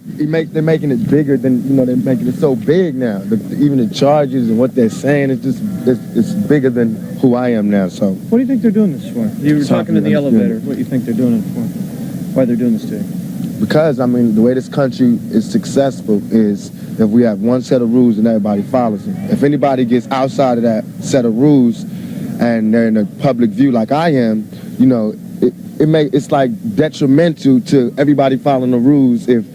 they're making it bigger than, you know, they're making it so big now. Even the charges and what they're saying, it's bigger than who I am now. So what do you think they're doing this for? You were talking in the elevator. What do you think they're doing it for? Why they're doing this to you? Because, I mean, the way this country is successful is if we have one set of rules and everybody follows them. If anybody gets outside of that set of rules and they're in a public view like I am, you know, it's like detrimental to everybody following the rules if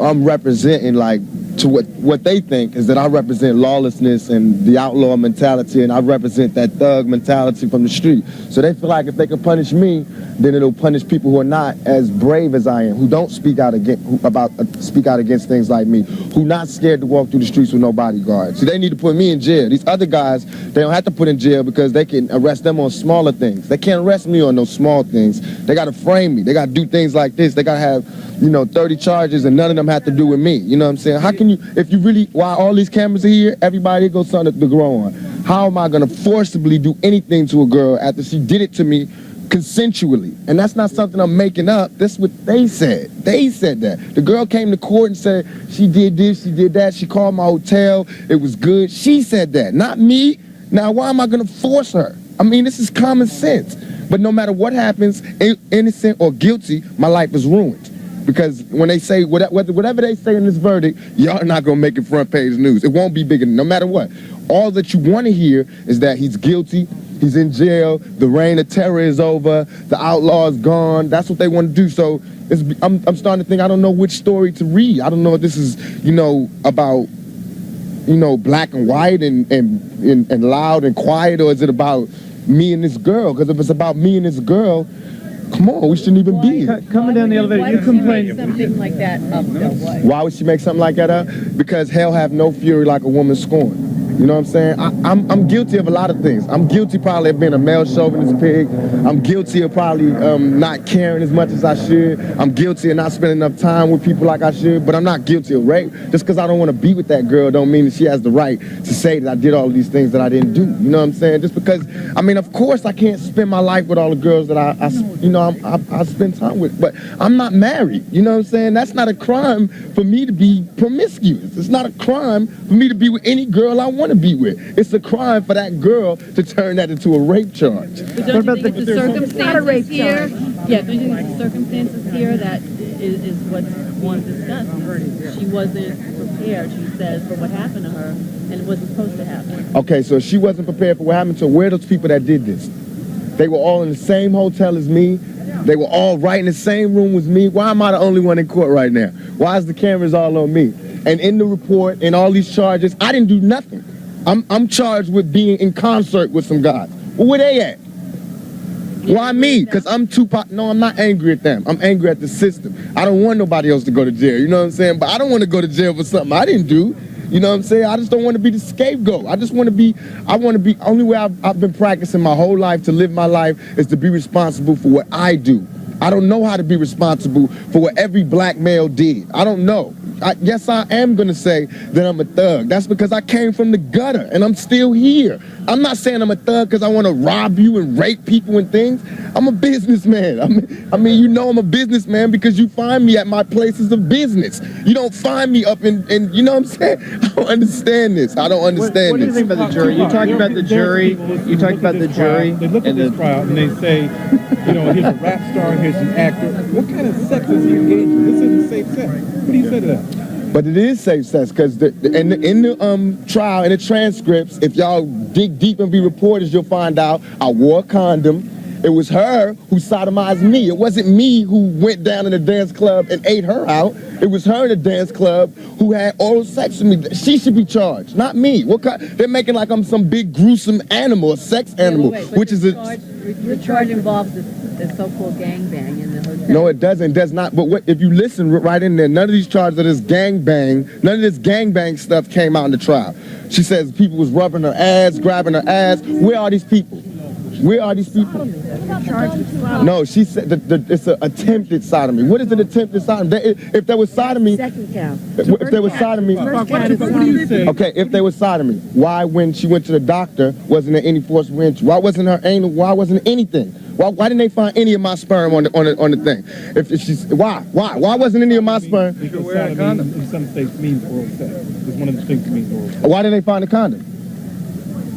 I'm representing, like, to what they think is that I represent lawlessness and the outlaw mentality, and I represent that thug mentality from the street. So they feel like if they can punish me, then it'll punish people who are not as brave as I am, who don't speak out against things like me, who not scared to walk through the streets with no bodyguards. So they need to put me in jail. These other guys, they don't have to put in jail because they can arrest them on smaller things. They can't arrest me on those small things. They got to frame me. They got to do things like this. They got to have, you know, 30 charges and none of them have to do with me. You know what I'm saying? How can you, if you really, while all these cameras are here, everybody goes something to grow on. How am I going to forcibly do anything to a girl after she did it to me consensually? And that's not something I'm making up. That's what they said. They said that. The girl came to court and said she did this, she did that, she called my hotel, it was good. She said that, not me. Now, why am I going to force her? I mean, this is common sense. But no matter what happens, innocent or guilty, my life is ruined. Because when they say, whatever they say in this verdict, y'all are not going to make it front page news. It won't be bigger, no matter what. All that you want to hear is that he's guilty, he's in jail, the reign of terror is over, the outlaw is gone. That's what they want to do. So I'm starting to think, I don't know which story to read. I don't know if this is, you know, about, you know, black and white and loud and quiet, or is it about me and this girl? Because if it's about me and this girl, come on, we shouldn't even be here. Coming down the elevator, you complain. Something like that up, though, what? Why would she make something like that up? Because hell have no fury like a woman scorned. You know what I'm saying? I'm guilty of a lot of things. I'm guilty probably of being a male chauvinist pig. I'm guilty of probably not caring as much as I should. I'm guilty of not spending enough time with people like I should, but I'm not guilty of rape. Just because I don't want to be with that girl don't mean that she has the right to say that I did all of these things that I didn't do. You know what I'm saying? Just because, I mean, of course I can't spend my life with all the girls that I spend time with, but I'm not married. You know what I'm saying? That's not a crime for me to be promiscuous. It's not a crime for me to be with any girl I want to be with. It's a crime for that girl to turn that into a rape charge. But don't you think the circumstances here? Yeah, don't you think the circumstances here that is what one discussed? She wasn't prepared, she says, for what happened to her, and it wasn't supposed to happen. Okay, so she wasn't prepared for what happened to her. Where are those people that did this? They were all in the same hotel as me. They were all right in the same room with me. Why am I the only one in court right now? Why is the cameras all on me? And in the report, in all these charges, I didn't do nothing. I'm charged with being in concert with some guys. Well, where they at? Why me? Because I'm 2Pac. No, I'm not angry at them. I'm angry at the system. I don't want nobody else to go to jail. You know what I'm saying? But I don't want to go to jail for something I didn't do. You know what I'm saying? I just don't want to be the scapegoat. I want to be, only way I've been practicing my whole life to live my life is to be responsible for what I do. I don't know how to be responsible for what every black male did. I don't know. Yes, I am going to say that I'm a thug. That's because I came from the gutter and I'm still here. I'm not saying I'm a thug because I want to rob you and rape people and things. I'm a businessman. I mean, you know I'm a businessman because you find me at my places of business. You don't find me up in you know what I'm saying? I don't understand this. I don't understand this. What do you think about the jury? You talked about the jury. You talked about the jury. They look at this trial and they say, you know, here's a rap star, here's an actor. What kind of sex is he engaged in? This isn't safe sex. What do you say to that? But it is safe sex because in the trial, in the transcripts, if y'all dig deep and be reporters, you'll find out I wore a condom. It was her who sodomized me. It wasn't me who went down in the dance club and ate her out. It was her in the dance club who had oral sex with me. She should be charged, not me. What kind? They're making like I'm some big gruesome animal, a sex animal, which is the charge involves the so-called gangbang in the hotel. No, it doesn't. It does not. But if you listen right in there, none of these charges of this gangbang, none of this gangbang stuff came out in the trial. She says people was rubbing her ass, grabbing her ass. Where are these people? Where are these people? No, she said it's an attempted sodomy. What is an attempted sodomy? If there was sodomy, Second count. if there was sodomy, What do you say? okay, if there was sodomy, why when she went to the doctor wasn't there any forcible entry? Why wasn't her anal? Why wasn't anything? Why didn't they find any of my sperm on the thing? If she's why wasn't any of my sperm? Because sodomy in some states means oral sex. It's one of the things that means oral sex. Why didn't they find a condom?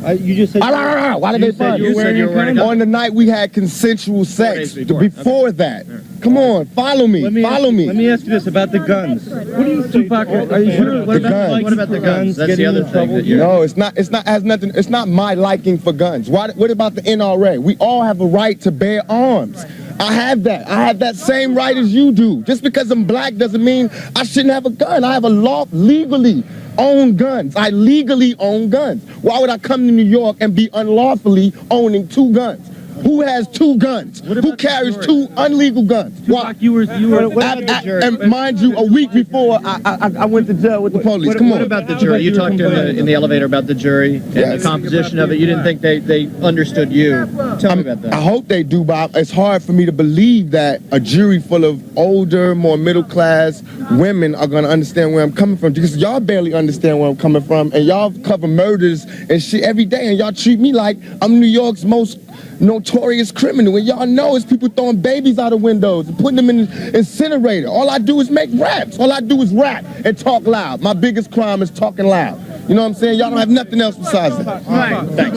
You just said. Why did they find you said you were wearing a condom. on the night we had consensual sex? before. Before that, come on, follow me. Let me ask you this about the guns. What do you say? 2Pac, are you sure? What about the guns? That's the other thing that you. No, it's not has nothing. It's not my liking for guns. What about the NRA? We all have a right to bear arms. I have that. I have that same right as you do. Just because I'm black doesn't mean I shouldn't have a gun. I have a legally own guns. I legally own guns. Why would I come to New York and be unlawfully owning 2 guns? Who has 2 guns? Who carries 2 illegal guns? Why? You were. And mind you, a week before I went to jail with the police. Come on. What about the jury? You talked in the elevator about the jury and the composition of it. You didn't think they understood you. Tell me about that. I hope they do, but it's hard for me to believe that a jury full of older, more middle-class women are going to understand where I'm coming from, because y'all barely understand where I'm coming from, and y'all cover murders and shit every day, and y'all treat me like I'm New York's most notorious criminal, and y'all know it's people throwing babies out of windows and putting them in the incinerator. All I do is make raps. All I do is rap and talk loud. My biggest crime is talking loud. You know what I'm saying? Y'all don't have nothing else besides that. Right. Thanks.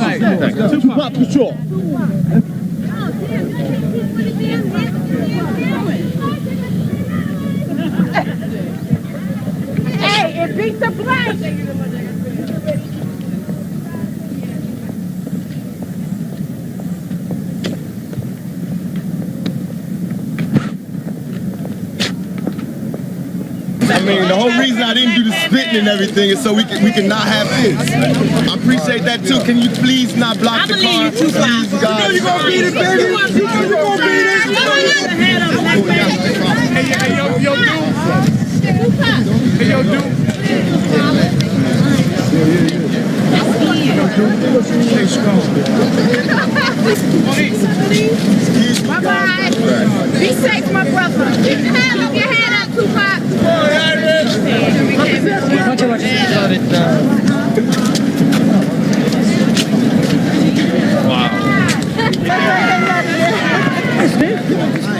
2Pac, for sure. Hey, it beats the blank. I mean, the whole reason I didn't do the spitting and everything is so we can not have this. I appreciate that too. Can you please not block the car? Please, guys. You know you're gonna beat it, baby. You know you're gonna beat it. Hey, yo, dude. Hey, yo, dude. Stay strong. Bye-bye. Be safe, my brother. Keep your hand up, your head up, 2Pac.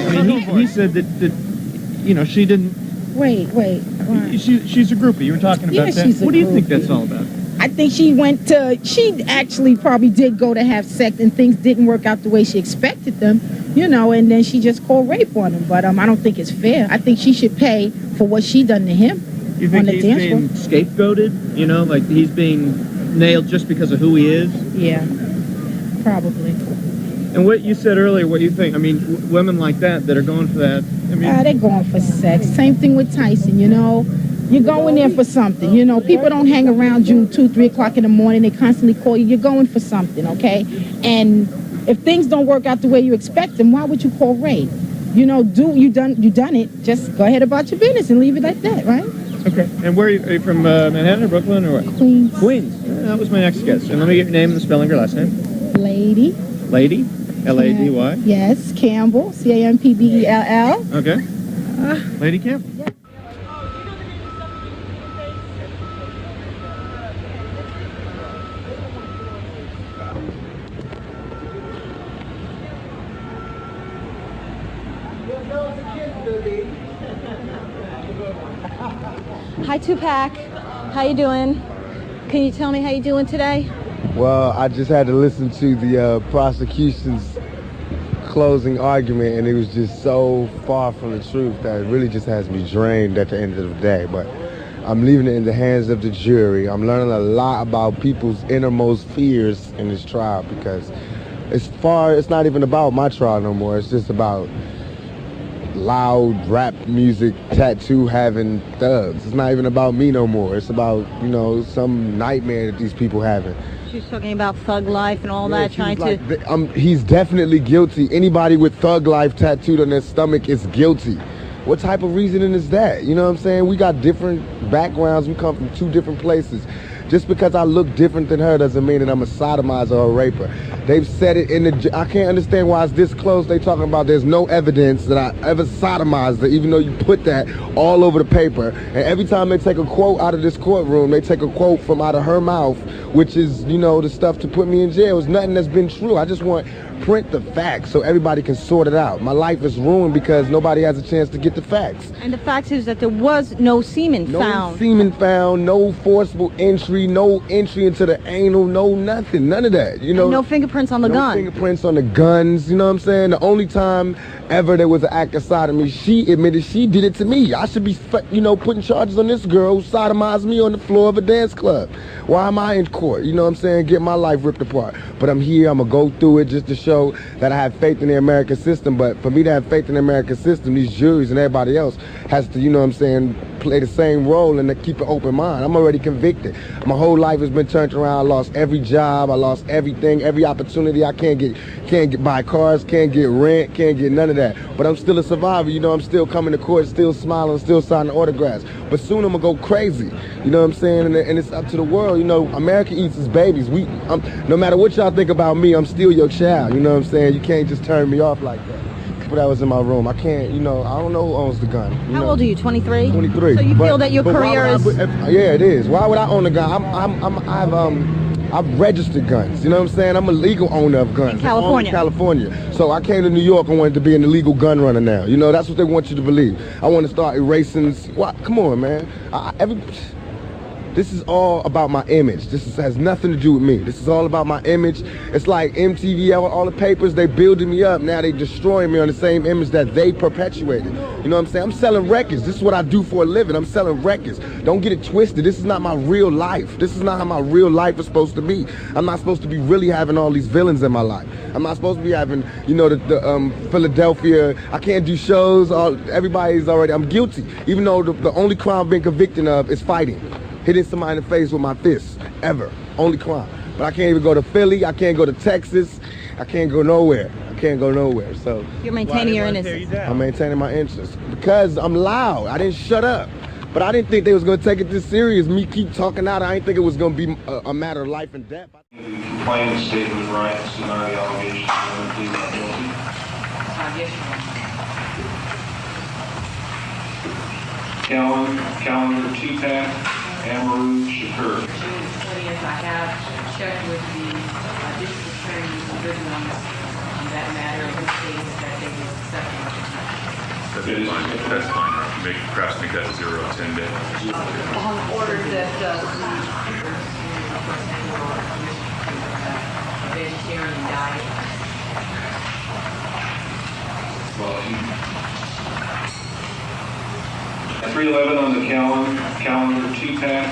I mean, he said that she didn't. Wait. She's a groupie. You were talking about that. She's a What do you think groupie. that's all about? I think she actually probably did go to have sex and things didn't work out the way she expected them, and then she just called rape on him. But I don't think it's fair. I think she should pay for what she done to him. You think on the he's dance being floor. scapegoated? Like he's being nailed just because of who he is? Yeah, probably. And what you said earlier, what you think? I mean, women like that are going for that. I mean, They're going for sex. Same thing with Tyson, You're going there for something, People don't hang around you 2, 3 o'clock in the morning. They constantly call you. You're going for something, okay? And if things don't work out the way you expect them, why would you call rape? You done it. Just go ahead about your business and leave it like that, right? okay. And where are you from? Manhattan or Brooklyn or what? Queens. Queens. That was my next guess. And let me get your name and the spelling of your last name. Lady. Lady? L-A-D-Y? Yes, Campbell. Campbell. Okay. Lady Campbell. Hi, 2Pac. How you doing? Can you tell me how you doing today? Well, I just had to listen to the prosecution's closing argument, and it was just so far from the truth that it really just has me drained at the end of the day. But I'm leaving it in the hands of the jury. I'm learning a lot about people's innermost fears in this trial, because it's not even about my trial no more. It's just about loud rap music, tattoo having thugs. It's not even about me no more. It's about, some nightmare that these people having. She's talking about thug life and all that, trying to... He's definitely guilty. Anybody with thug life tattooed on their stomach is guilty. What type of reasoning is that? You know what I'm saying? We got different backgrounds. We come from 2 different places. Just because I look different than her doesn't mean that I'm a sodomizer or a raper. They've said it in the... I can't understand why it's this close. They talking about there's no evidence that I ever sodomized her, even though you put that all over the paper. And every time they take a quote out of this courtroom, they take a quote from out of her mouth, which is, you know, the stuff to put me in jail. It's nothing that's been true. I just want print the facts so everybody can sort it out. My life is ruined because nobody has a chance to get the facts. And the fact is that there was no semen found. No semen found, no forcible entry, no entry into the anal, no nothing, none of that. You know, and no fingerprints on the gun. No fingerprints on the guns, you know what I'm saying? The only time ever there was an act of sodomy, she admitted she did it to me. I should be, you know, putting charges on this girl who sodomized me on the floor of a dance club. Why am I in court? You know what I'm saying? Get my life ripped apart. But I'm here, I'm gonna go through it just to show that I have faith in the American system. But for me to have faith in the American system, these juries and everybody else has to, you know what I'm saying, play the same role and to keep an open mind. I'm already convicted. My whole life has been turned around. I lost every job, I lost everything, every opportunity. I can't get buy cars, can't get rent, can't get none of that. But I'm still a survivor, you know, I'm still coming to court, still smiling, still signing autographs. But soon I'm gonna go crazy, you know what I'm saying? And it's up to the world, you know, America eats its babies. No matter what y'all think about me, I'm still your child, you know what I'm saying? You can't just turn me off like that. But that was in my room. I can't, you know, I don't know who owns the gun. How old are you, 23? 23. So you feel that your career is... Yeah, it is. Why would I own a gun? I've registered guns, you know what I'm saying? I'm a legal owner of guns. In California. California. So I came to New York and wanted to be an illegal gun runner now. You know, that's what they want you to believe. I want to start erasing... What? Come on, man. This is all about my image. Has nothing to do with me. This is all about my image. It's like MTV, all the papers, they building me up. Now they destroying me on the same image that they perpetuated. You know what I'm saying? I'm selling records. This is what I do for a living. I'm selling records. Don't get it twisted. This is not my real life. This is not how my real life is supposed to be. I'm not supposed to be really having all these villains in my life. I'm not supposed to be having, you know, the Philadelphia. I can't do shows. Everybody's already, I'm guilty. Even though the only crime I've been convicted of is fighting. Hitting somebody in the face with my fists, ever. Only crime. But I can't even go to Philly, I can't go to Texas, I can't go nowhere. I can't go nowhere, so. You're maintaining your innocence. I'm maintaining my innocence. Because I'm loud, I didn't shut up. But I didn't think they was gonna take it this serious. Me keep talking out, I didn't think it was gonna be a matter of life and death. The complainant's statement of rights deny the allegations and plead not guilty. Calendar, 2Pac, Amaru, Shakur. June 20th, I have checked with the district attorney's vigilance on that matter, which states that they will accept my complaint. That's fine. Perhaps make that 0 to 10 days. On order that the vegetarian diet. Well, 311 on the calendar, 2Pac,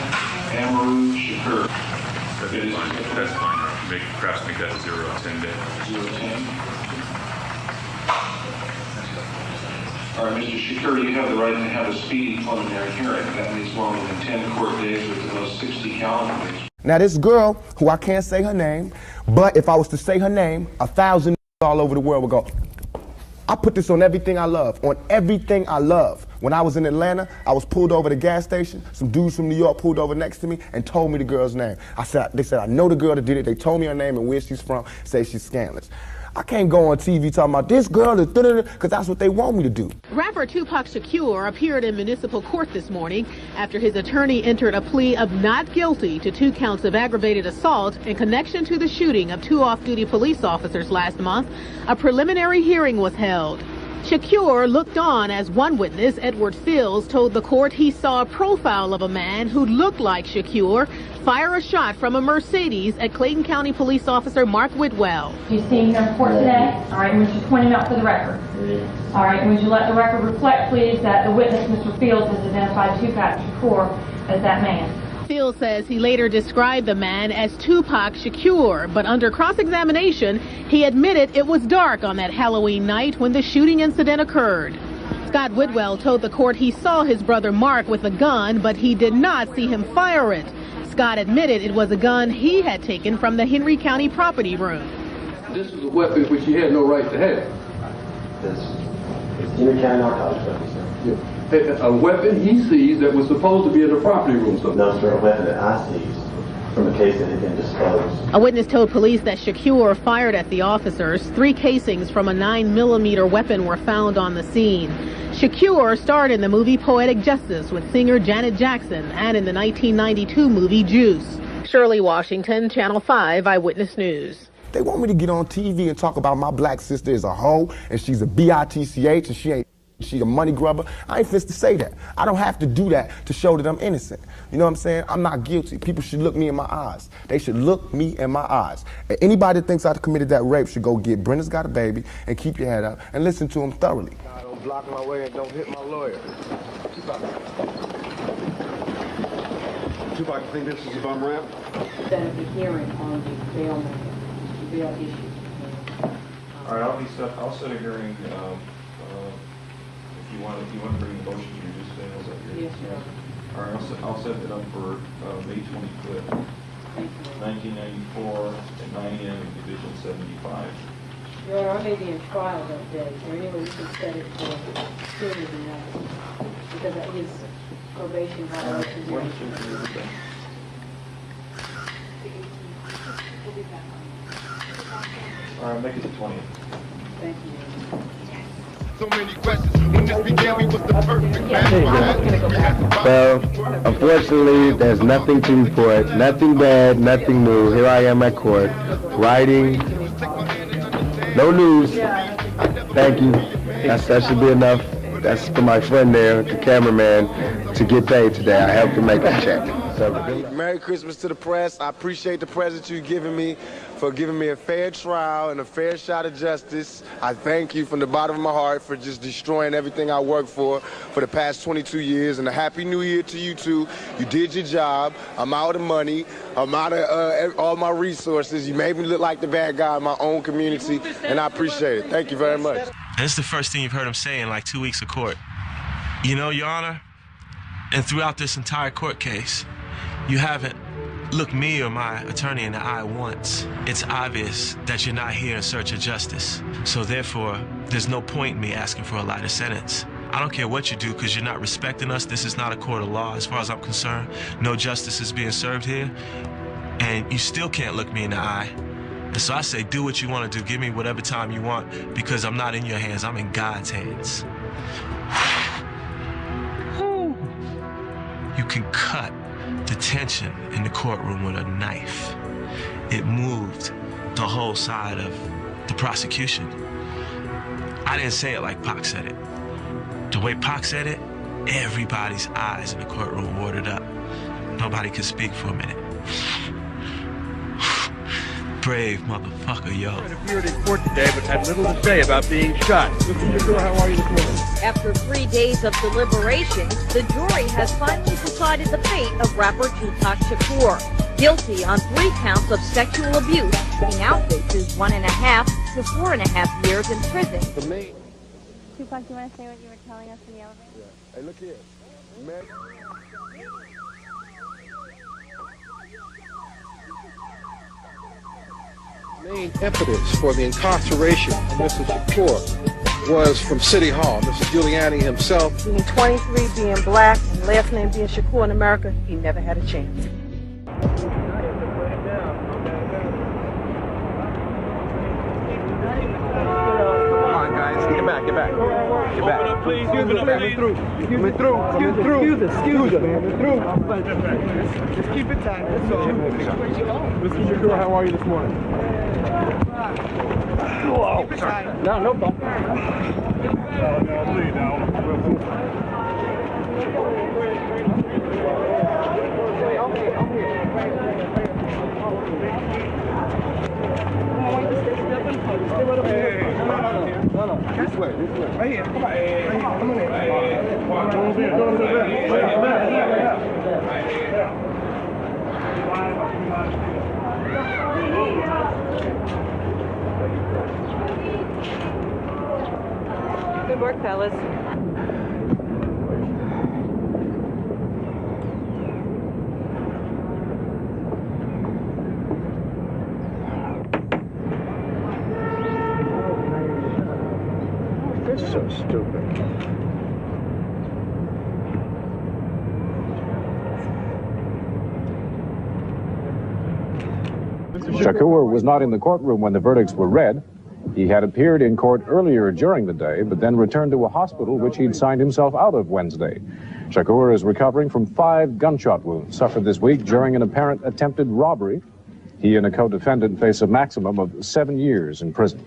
Amaru, Shakur. That's fine. Perhaps make that 0 to 10 days. 0 to 10. All right, Mr. Shakur, you have the right to have a speedy preliminary hearing. That means longer than 10 court days with the most 60 calendar days. Now this girl, who I can't say her name, but if I was to say her name, 1,000 all over the world would go, I put this on everything I love, on everything I love. When I was in Atlanta, I was pulled over at a gas station. Some dudes from New York pulled over next to me and told me the girl's name. They said, I know the girl that did it. They told me her name and where she's from, say she's scandalous. I can't go on TV talking about this girl, because that's what they want me to do. Rapper 2Pac Shakur appeared in municipal court this morning after his attorney entered a plea of not guilty to 2 counts of aggravated assault in connection to the shooting of 2 off-duty police officers last month. A preliminary hearing was held. Shakur looked on as one witness, Edward Fields, told the court he saw a profile of a man who looked like Shakur fire a shot from a Mercedes at Clayton County Police Officer Mark Whitwell. You see him here in court today? All right, would you point him out for the record? All right, would you let the record reflect, please, that the witness, Mr. Fields, has identified 2Pac Shakur as that man? Fields says he later described the man as 2Pac Shakur, but under cross-examination, he admitted it was dark on that Halloween night when the shooting incident occurred. Scott Whitwell told the court he saw his brother Mark with a gun, but he did not see him fire it. Scott admitted it was a gun he had taken from the Henry County property room. This was a weapon which he had no right to have. It's Henry County narcotics weapon, sir. Yeah. A weapon he seized that was supposed to be in the property room. So. No, sir, a weapon that I seized from the case that had been disclosed. A witness told police that Shakur fired at the officers. 3 casings from a 9mm weapon were found on the scene. Shakur starred in the movie Poetic Justice with singer Janet Jackson and in the 1992 movie Juice. Shirley Washington, Channel 5 Eyewitness News. They want me to get on TV and talk about my black sister is a hoe and she's a bitch and she a money grubber. I ain't fit to say that. I don't have to do that to show that I'm innocent. You know what I'm saying? I'm not guilty. People should look me in my eyes. They should look me in my eyes. And anybody that thinks I committed that rape should go get Brenda's Got a Baby and keep your head up and listen to him thoroughly. Don't block my way and don't hit my lawyer. 2Pac, you think this is a bum rap? Then the hearing on the bail issue. All right, I'll set a hearing. If you want to bring the motion to reduce bail, is that good? Yes, sir. All right, I'll set it up for May 25th, 1994 at 9 a.m. in Division 75. Your Honor, I may be in trial that day. Is there any way we can set it for sooner than that? Because that is probation violation. When is your birthday? All right, make it the 20th. Thank you. So many questions. When this began, we was the perfect match. Well, unfortunately, there's nothing to report. Nothing bad, nothing new. Here I am at court, writing. No news. Thank you. That should be enough. That's for my friend there, the cameraman, to get paid today. I helped him make a check. So, Merry Christmas to the press. I appreciate the present you've given me for giving me a fair trial and a fair shot of justice. I thank you from the bottom of my heart for just destroying everything I worked for the past 22 years. And a Happy New Year to you too. You did your job. I'm out of money. I'm out of all my resources. You made me look like the bad guy in my own community, and I appreciate it. Thank you very much. This is the first thing you've heard him say in like 2 weeks of court. You know, Your Honor, and throughout this entire court case, you haven't looked me or my attorney in the eye once. It's obvious that you're not here in search of justice. So therefore, there's no point in me asking for a lighter sentence. I don't care what you do because you're not respecting us. This is not a court of law as far as I'm concerned. No justice is being served here. And you still can't look me in the eye. And so I say, do what you want to do. Give me whatever time you want because I'm not in your hands. I'm in God's hands. You can cut the tension in the courtroom with a knife. It moved the whole side of the prosecution. I didn't say it like Pac said it. The way Pac said it, everybody's eyes in the courtroom watered up. Nobody could speak for a minute. Brave motherfucker, yo. It appeared in court today, but had little to say about being shot. Mr. Shakur, how are you this morning? After 3 days of deliberations, the jury has finally decided the fate of rapper 2Pac Shakur. Guilty on 3 counts of sexual abuse, he now faces 1.5 to 4.5 years in prison. 2Pac, do you want to say what you were telling us in the elevator? Yeah. Hey, look here. Man. Main impetus for the incarceration of Mr. Shakur was from City Hall. Mr. Giuliani himself. Being 23, being black, and last name being Shakur in America, he never had a chance. Get back. Get back. Open up, please. Excuse me, through. Excuse me, through. Excuse me, man. Through. Just keep it tight. That's all. Mr. Shakur, how are you this morning? Whoa. No, no problem. This way. Right here. Come on. Come on in. Good work, fellas. This is so stupid. Shakur was not in the courtroom when the verdicts were read. He had appeared in court earlier during the day, but then returned to a hospital which he'd signed himself out of Wednesday. Shakur is recovering from 5 gunshot wounds suffered this week during an apparent attempted robbery. He and a co-defendant face a maximum of 7 years in prison.